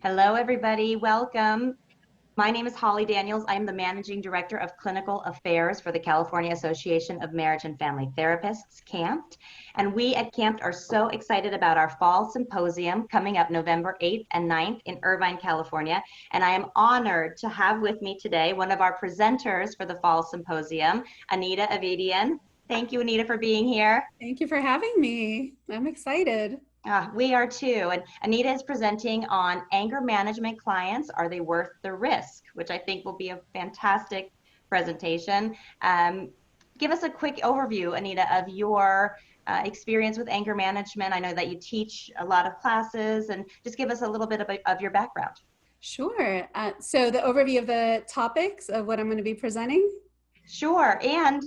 Hello, everybody. Welcome. My name is Holly Daniels. I'm the Managing Director of Clinical Affairs for the California Association of Marriage and Family Therapists, CAMFT. And we at CAMFT are so excited about our fall symposium coming up November 8th and 9th in Irvine, California. And I am honored to have with me today one of our presenters for the fall symposium, Anita Avedian. Thank you, Anita, for being here. Thank you for having me. I'm excited. We are too. And Anita is presenting on anger management clients. Are they worth the risk? Which I think will be a fantastic presentation. Give us a quick overview, Anita, of your experience with anger management. I know that you teach a lot of classes, and just give us a little bit of your background. Sure. So the overview of the topics of what I'm going to be presenting. Sure. And,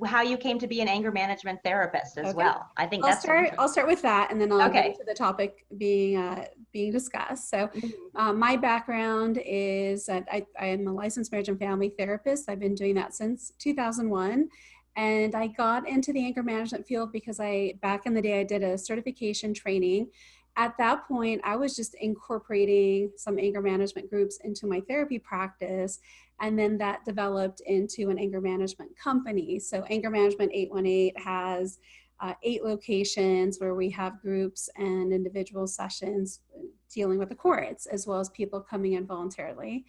how you came to be an anger management therapist as Okay. I think I'll that's so start. interesting. I'll start with that, and then I'll get Okay. into the topic being discussed. So, my background is that I am a licensed marriage and family therapist. I've been doing that since 2001, and I got into the anger management field because back in the day I did a certification training. At that point, I was just incorporating some anger management groups into my therapy practice. And then that developed into an anger management company. So Anger Management 818 has 8 locations where we have groups and individual sessions dealing with the courts, as well as people coming in voluntarily.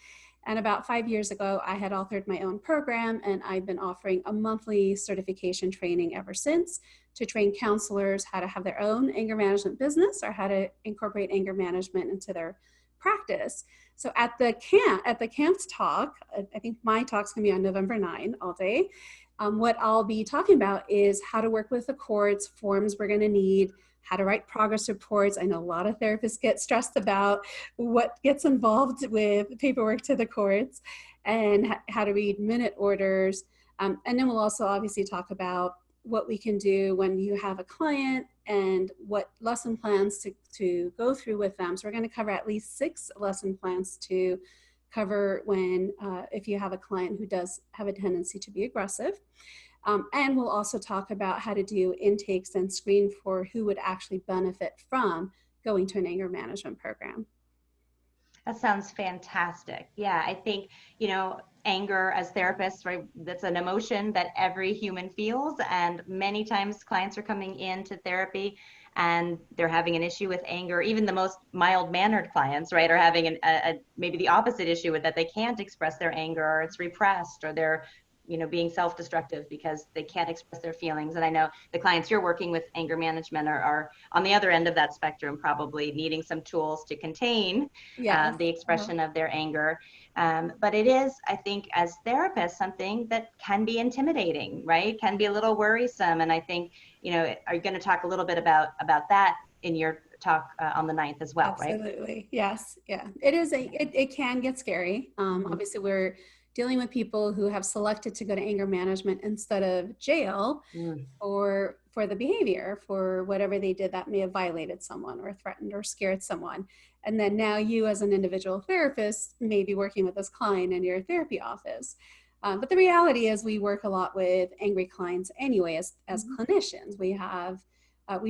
And about 5 years ago, I had authored my own program, and I've been offering a monthly certification training ever since to train counselors how to have their own anger management business or how to incorporate anger management into their practice. So at the CAMFT talk, I think my talk's gonna be on November 9 all day. What I'll be talking about is how to work with the courts, forms we're gonna need, how to write progress reports. I know a lot of therapists get stressed about what gets involved with paperwork to the courts, and how to read minute orders. And then we'll also obviously talk about what we can do when you have a client and what lesson plans to go through with them. So we're going to cover at least 6 lesson plans to cover when if you have a client who does have a tendency to be aggressive. And we'll also talk about how to do intakes and screen for who would actually benefit from going to an anger management program. That sounds fantastic. Yeah, I think, anger as therapists, right? That's an emotion that every human feels. And many times clients are coming into therapy and they're having an issue with anger. Even the most mild-mannered clients, right, are having maybe the opposite issue with that they can't express their anger, or it's repressed, or they're being self-destructive because they can't express their feelings. And I know the clients you're working with anger management are on the other end of that spectrum, probably needing some tools to contain Yes. the expression of their anger. But it is, I think, as therapists, something that can be intimidating, right? Can be a little worrisome. And I think, are you going to talk a little bit about that in your talk on the 9th as well, right? Absolutely. Yes. Yeah. It can get scary. Obviously, we're dealing with people who have selected to go to anger management instead of jail Mm. or for the behavior, for whatever they did that may have violated someone or threatened or scared someone. And then now you as an individual therapist may be working with this client in your therapy office. But the reality is we work a lot with angry clients anyway as clinicians. We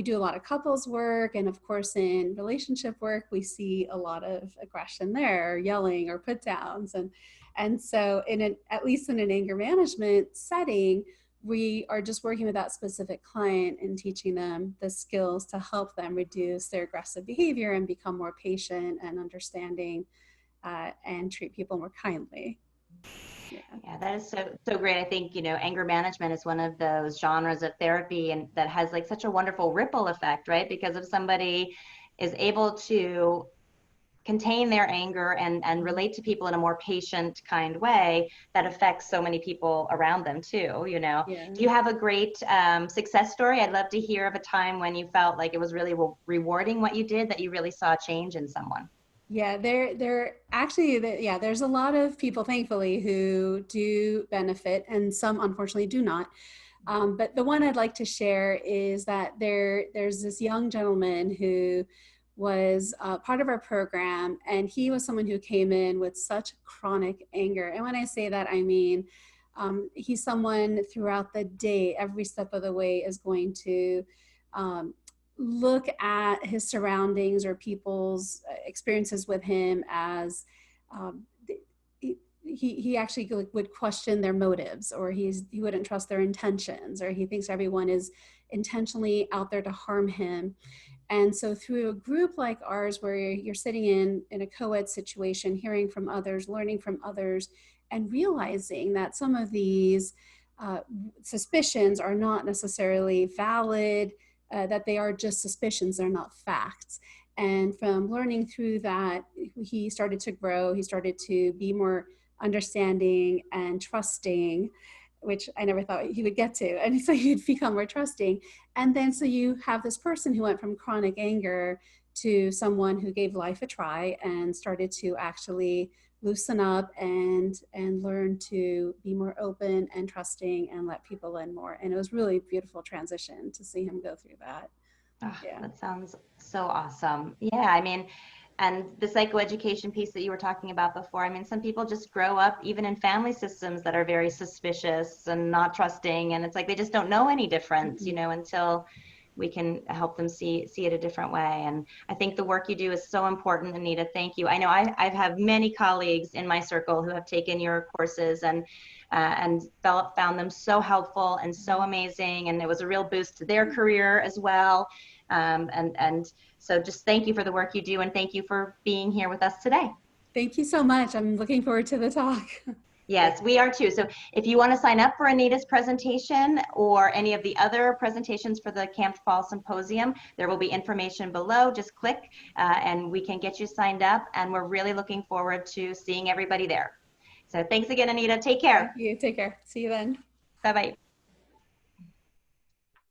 do a lot of couples work, and of course in relationship work we see a lot of aggression there, yelling or put downs, and so at least in an anger management setting, we are just working with that specific client and teaching them the skills to help them reduce their aggressive behavior and become more patient and understanding, and treat people more kindly. Yeah, that is so great. I think, anger management is one of those genres of therapy and that has like such a wonderful ripple effect, right? Because if somebody is able to contain their anger and relate to people in a more patient kind way, that affects so many people around them too. Yeah. Do you have a great success story? I'd love to hear of a time when you felt like it was really rewarding what you did, that you really saw a change in someone. Yeah, there actually, yeah, there's a lot of people, thankfully, who do benefit, and some unfortunately do not. But the one I'd like to share is that there's this young gentleman who was part of our program, and he was someone who came in with such chronic anger. And when I say that, I mean he's someone throughout the day, every step of the way, is going to look at his surroundings or people's experiences with him as um, he actually would question their motives, or he wouldn't trust their intentions, or he thinks everyone is intentionally out there to harm him. And so through a group like ours, where you're sitting in a co-ed situation, hearing from others, learning from others, and realizing that some of these uh, suspicions are not necessarily valid, that they are just suspicions, they're not facts. And from learning through that, he started to grow, he started to be more understanding and trusting, which I never thought he would get to. And so he'd become more trusting. And then so you have this person who went from chronic anger to someone who gave life a try and started to actually loosen up and learn to be more open and trusting and let people in more. And it was really a beautiful transition to see him go through that. Oh, Yeah. that sounds so awesome. Yeah, I mean, and the psychoeducation piece that you were talking about before, I mean, some people just grow up even in family systems that are very suspicious and not trusting, and it's like they just don't know any difference, you Mm-hmm. know, until we can help them see it a different way. And I think the work you do is so important, Anita. Thank you. I know I've had many colleagues in my circle who have taken your courses and found them so helpful and so amazing, and it was a real boost to their career as well. And so just thank you for the work you do, and thank you for being here with us today. Thank you so much. I'm looking forward to the talk. Yes, we are too. So if you want to sign up for Anita's presentation or any of the other presentations for the CAMFT Fall Symposium, there will be information below. Just click and we can get you signed up. And we're really looking forward to seeing everybody there. So thanks again, Anita. Take Thank care. you. Take care. See you then. Bye-bye.